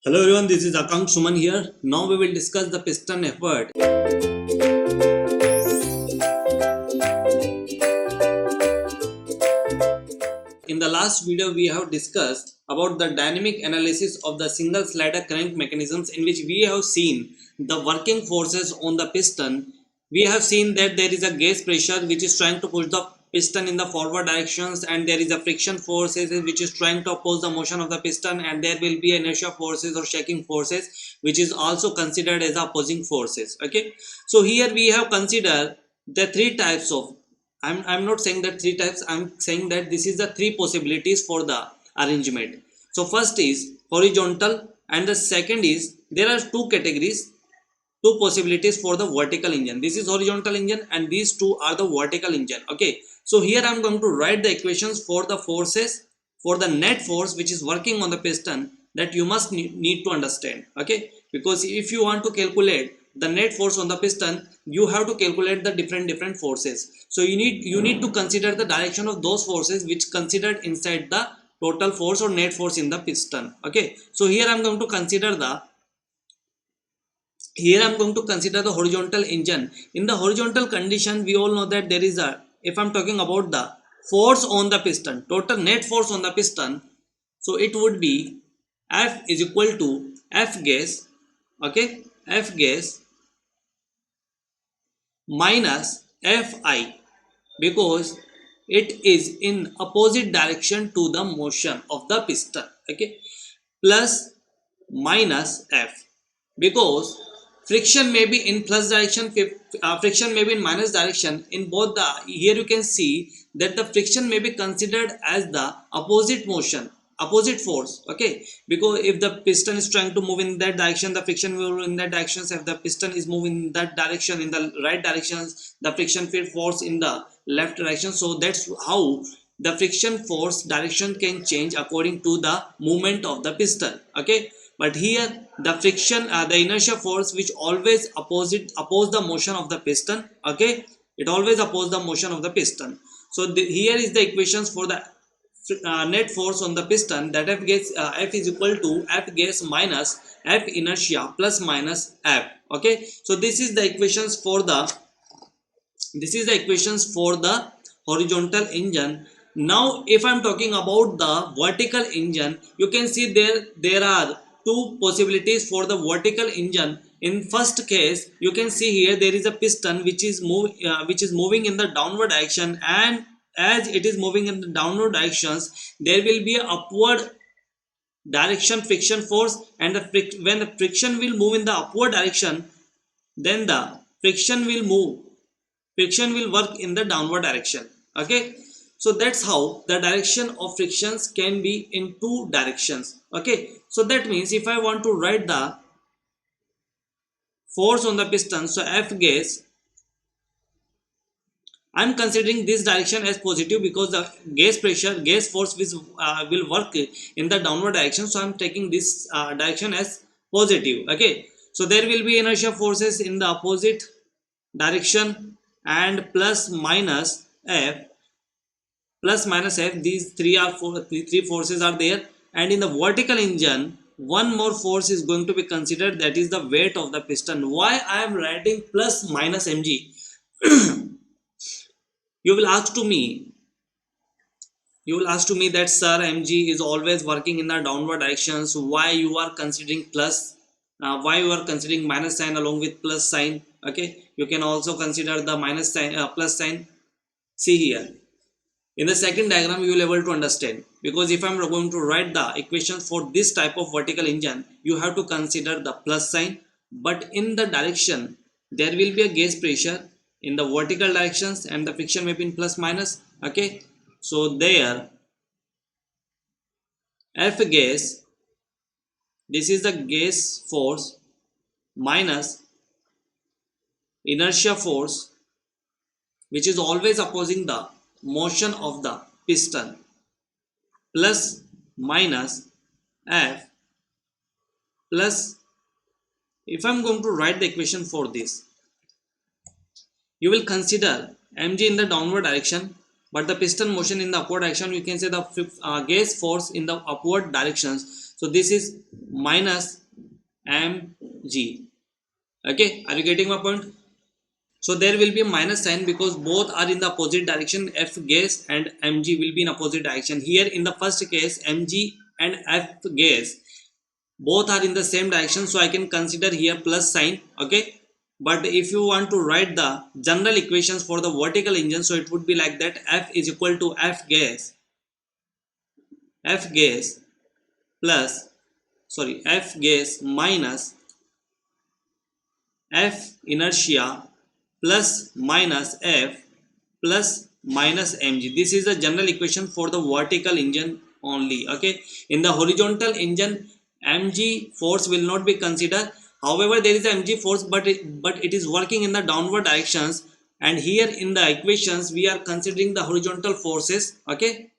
Hello everyone, this is Akank Suman here. Now we will discuss the piston effort. In the last video, we have discussed about the dynamic analysis of the single slider crank mechanisms, in which we have seen the working forces on the piston. We have seen that there is a gas pressure which is trying to push the piston in the forward directions, and there is a friction forces which is trying to oppose the motion of the piston, and there will be inertia forces or shaking forces which is also considered as opposing forces. Okay, so here we have considered the three types of, I'm not saying that three types, I'm saying that this is the three possibilities for the arrangement. So first is horizontal, and the second is, there are two categories, two possibilities for the vertical engine. This is horizontal engine and these two are the vertical engine. Okay, so here I'm going to write the equations for the forces, for the net force which is working on the piston, that you must need to understand. Okay, because if you want to calculate the net force on the piston, you have to calculate the different forces. So you need to consider the direction of those forces which considered inside the total force or net force in the piston. Okay, so here I'm going to consider the horizontal engine. In the horizontal condition, we all know that there is a, if I'm talking about the force on the piston, total net force on the piston, so it would be F is equal to F gas, okay, F gas minus Fi, because it is in opposite direction to the motion of the piston. Okay, plus minus F, because friction may be in plus direction, friction may be in minus direction. In both the, here you can see that the friction may be considered as the opposite motion, opposite force. Okay, because if the piston is trying to move in that direction, the friction will move in that direction. If the piston is moving in that direction, in the right directions, the friction field force in the left direction. So that's how the friction force direction can change according to the movement of the piston. Okay, but here the friction, the inertia force which always oppose the motion of the piston. Okay, it always oppose the motion of the piston. So here is the equations for the net force on the piston, that F gas, F is equal to F gas minus F inertia plus minus F. Okay, so this is the equations for the, horizontal engine. Now if I'm talking about the vertical engine, you can see there are two possibilities for the vertical engine. In first case, you can see here there is a piston which is moving in the downward direction, and as it is moving in the downward directions, there will be a upward direction friction force, and when the friction will move in the upward direction, then the friction will work in the downward direction. Okay, so that's how the direction of frictions can be in two directions. Okay, so that means if I want to write the force on the piston, so F gas, I'm considering this direction as positive because the gas force will work in the downward direction. So I'm taking this direction as positive. Okay, so there will be inertia forces in the opposite direction, and plus minus F, these three forces are there. And in the vertical engine, one more force is going to be considered, that is the weight of the piston. Why I am writing plus minus mg? you will ask to me that, sir, mg is always working in the downward direction, so why you are considering plus, why you are considering minus sign along with plus sign? Okay, you can also consider the minus sign, plus sign. See here in the second diagram you will able to understand, because if I'm going to write the equations for this type of vertical engine, you have to consider the plus sign, but in the direction there will be a gas pressure in the vertical directions, and the friction may be in plus minus. Okay, so there F gas, this is the gas force minus inertia force which is always opposing the motion of the piston, plus minus F, plus, if I'm going to write the equation for this, you will consider mg in the downward direction, but the piston motion in the upward direction. You can say the gas force in the upward directions. So this is minus mg. Okay, are you getting my point? So there will be a minus sign because both are in the opposite direction. F gas and mg will be in opposite direction. Here in the first case, mg and F gas both are in the same direction, so I can consider here plus sign. Okay, but if you want to write the general equations for the vertical engine, so it would be like that: F is equal to F gas plus F gas minus F inertia plus minus F plus minus mg. This is the general equation for the vertical engine only. Okay, in the horizontal engine, mg force will not be considered. However, there is a mg force, but it is working in the downward directions, and here in the equations we are considering the horizontal forces. Okay,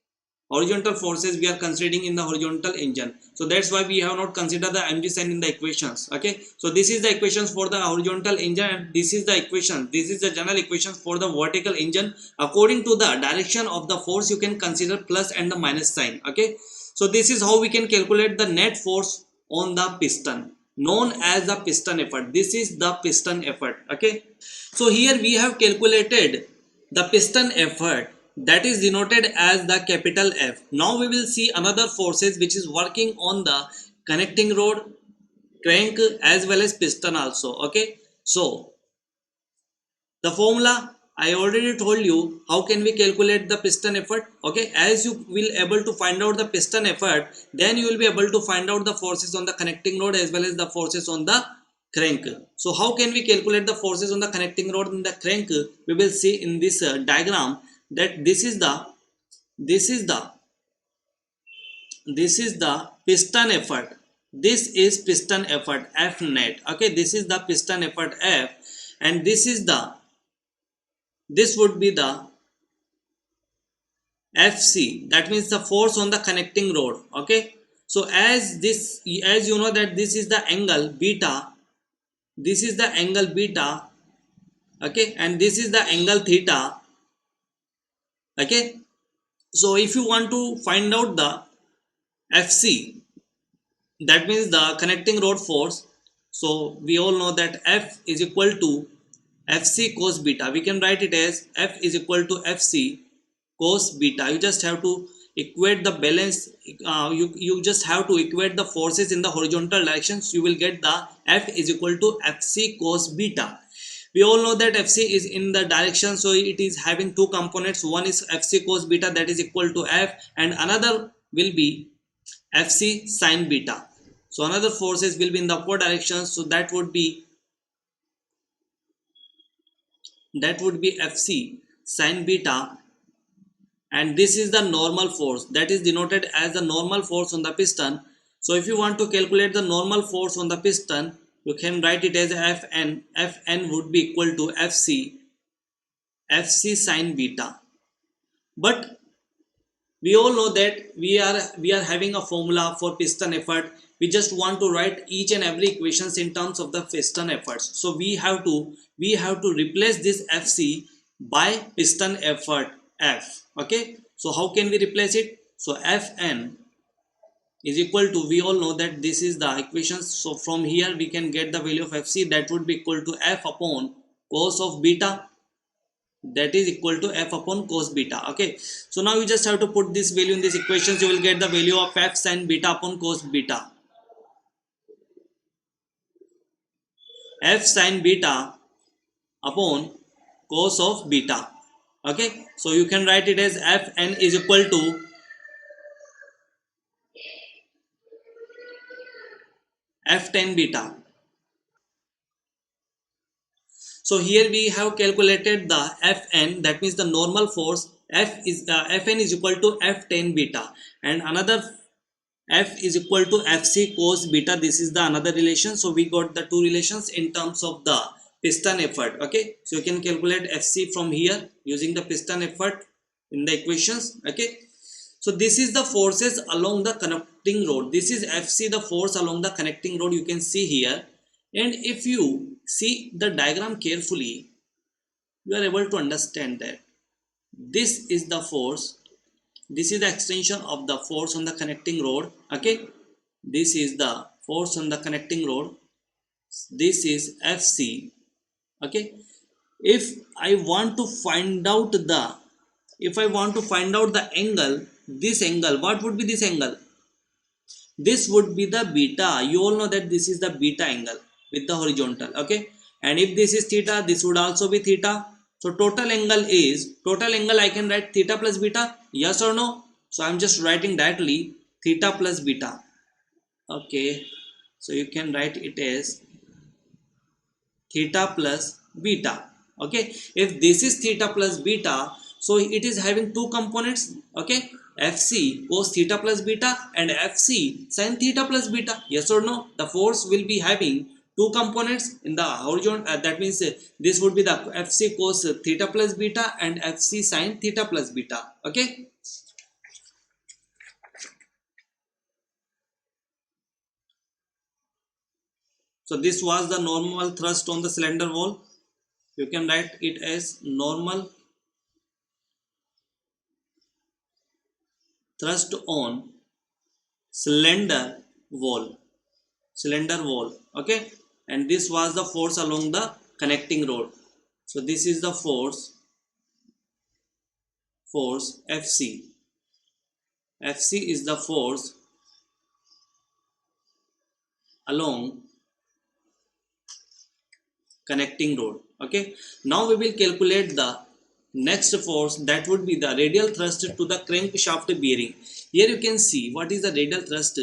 horizontal forces we are considering in the horizontal engine, so that's why we have not considered the mg sign in the equations. Okay, so this is the equations for the horizontal engine, and this is the equation, this is the general equation for the vertical engine. According to the direction of the force, you can consider plus and the minus sign. Okay, so this is how we can calculate the net force on the piston, known as the piston effort. This is the piston effort. Okay, so here we have calculated the piston effort, that is denoted as the capital F. Now we will see another forces which is working on the connecting rod, crank as well as piston also. Okay, so the formula I already told you. How can we calculate the piston effort? Okay, as you will able to find out the piston effort, then you will be able to find out the forces on the connecting rod as well as the forces on the crank. So how can we calculate the forces on the connecting rod and the crank? We will see in this diagram that this is the piston effort. This is piston effort F net. Okay, this is the piston effort F, and this would be the FC, that means the force on the connecting rod. Okay, so as you know that this is the angle beta, this is the angle beta. Okay, and this is the angle theta. Okay, so if you want to find out the FC, that means the connecting rod force, so we all know that F is equal to Fc cos beta. We can write it as F is equal to Fc cos beta. You just have to equate the balance. You just have to equate the forces in the horizontal directions. You will get the F is equal to Fc cos beta. We all know that Fc is in the direction, so it is having two components. One is Fc cos beta, that is equal to F, and another will be Fc sin beta. So another forces will be in the upward direction, so that would be Fc sin beta, and this is the normal force, that is denoted as the normal force on the piston. So if you want to calculate the normal force on the piston, you can write it as Fn. Fn would be equal to Fc sin beta. But we all know that we are having a formula for piston effort. We just want to write each and every equations in terms of the piston efforts, so we have to replace this Fc by piston effort F. Okay, so how can we replace it? So Fn is equal to, we all know that this is the equations, so from here we can get the value of Fc, that would be equal to F upon cos of beta, that is equal to F upon cos beta. Okay, so now you just have to put this value in these equations. You will get the value of F sin beta upon cos beta. F sin beta upon cos of beta. Okay, so you can write it as Fn is equal to F tan beta. So here we have calculated the Fn, that means the normal force. Fn is equal to F tan beta, and another F is equal to Fc cos beta. This is the another relation. So we got the two relations in terms of the piston effort. Okay, so you can calculate Fc from here using the piston effort in the equations. Okay, so this is the forces along the connecting rod. This is Fc, the force along the connecting rod, you can see here. And if you see the diagram carefully, you are able to understand that this is the force, this is the extension of the force on the connecting rod. Okay, This is the force on the connecting rod. This is Fc. Okay, if I want to find out the angle, this angle, what would be this angle? This would be the beta. You all know that this is the beta angle with the horizontal. Okay, and if this is theta, this would also be theta. So total angle I can write theta plus beta, yes or no? So I'm just writing directly theta plus beta. Okay, so you can write it as theta plus beta. Okay, if this is theta plus beta, so it is having two components. Okay, Fc cos theta plus beta and Fc sin theta plus beta, yes or no? The force will be having two components in the horizontal. That means this would be the Fc cos theta plus beta and Fc sin theta plus beta. Okay, so this was the normal thrust on the cylinder wall. You can write it as normal thrust on cylinder wall. Okay, and this was the force along the connecting rod. So this is the force Fc is the force along connecting rod. Okay, now we will calculate the next force, that would be the radial thrust to the crankshaft bearing. Here you can see what is the radial thrust,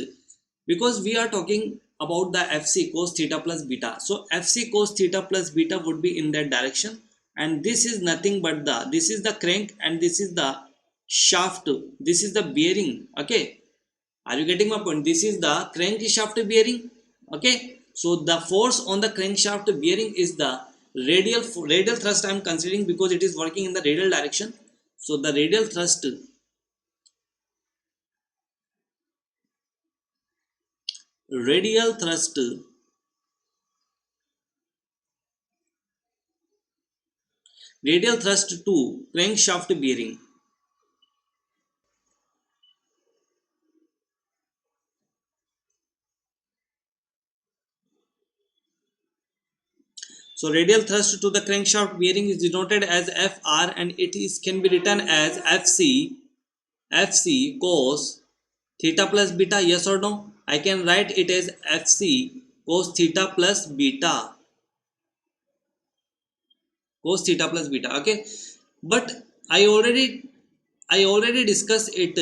because we are talking about the Fc cos theta plus beta. So Fc cos theta plus beta would be in that direction, and this is nothing but this is the crank and this is the shaft, this is the bearing. Okay, are you getting my point? This is the crankshaft bearing. Okay, so the force on the crankshaft bearing is the radial thrust I am considering, because it is working in the radial direction. So the radial thrust to crankshaft bearing. So radial thrust to the crankshaft bearing is denoted as Fr, and it is can be written as Fc cos theta plus beta, yes or no? I can write it as Fc cos theta plus beta. Okay, but I already discussed it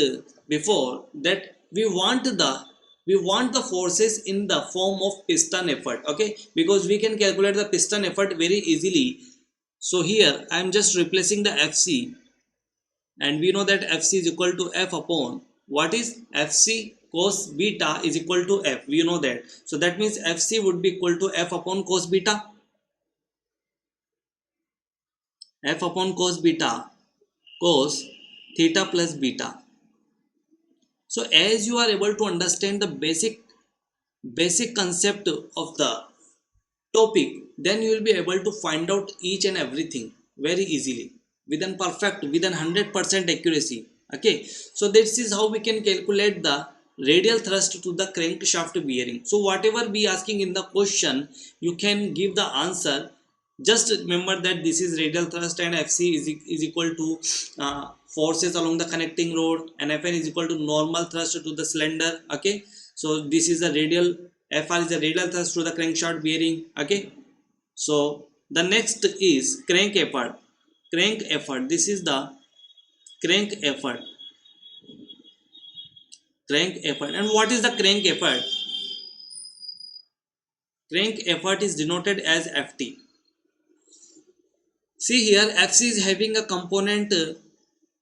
before, that we want the forces in the form of piston effort. Okay, because we can calculate the piston effort very easily. So here I am just replacing the Fc, and we know that Fc is equal to F upon what is Fc cos beta is equal to F. We know that. So that means Fc would be equal to F upon cos beta. F upon cos beta, cos theta plus beta. So as you are able to understand the basic concept of the topic, then you will be able to find out each and everything very easily within 100% accuracy. Okay, so this is how we can calculate the radial thrust to the crankshaft bearing. So whatever we asking in the question, you can give the answer. Just remember that this is radial thrust, and Fc is equal to forces along the connecting rod, and Fn is equal to normal thrust to the cylinder. Okay, so this is the radial, Fr is the radial thrust to the crankshaft bearing. Okay, so the next is crank effort. This is the crank effort. And what is the crank effort? Crank effort is denoted as Ft. See here, Fc is having a component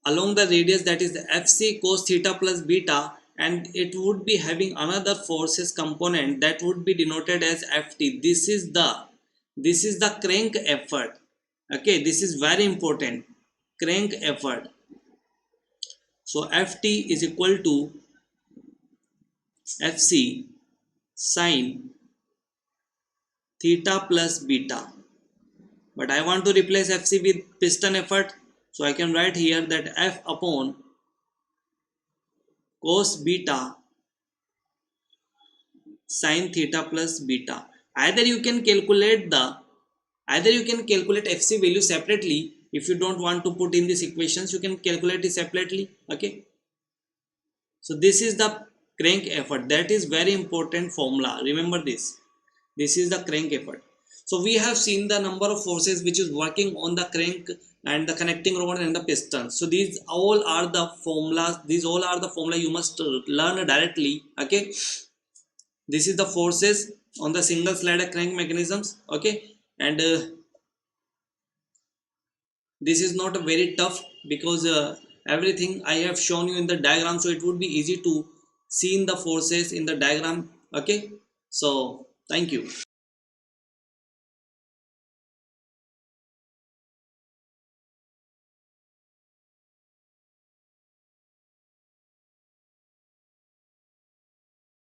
along the radius, that is the Fc cos theta plus beta, and it would be having another forces component that would be denoted as Ft. This is the crank effort. Okay, this is very important. Crank effort. So Ft is equal to Fc sin theta plus beta. But I want to replace Fc with piston effort. So I can write here that F upon cos beta sine theta plus beta. Either you can calculate the either you can calculate fc value separately. If you don't want to put in these equations, you can calculate it separately. Okay, so this is the crank effort. That is very important formula, remember this. This is the crank effort. So we have seen the number of forces which is working on the crank and the connecting rod and the piston. So these all are the formulas, these all are the formula you must learn directly. Okay, this is the forces on the single slider crank mechanisms. Okay, and this is not a very tough, because everything I have shown you in the diagram, so it would be easy to see in the forces in the diagram. Okay, so thank you.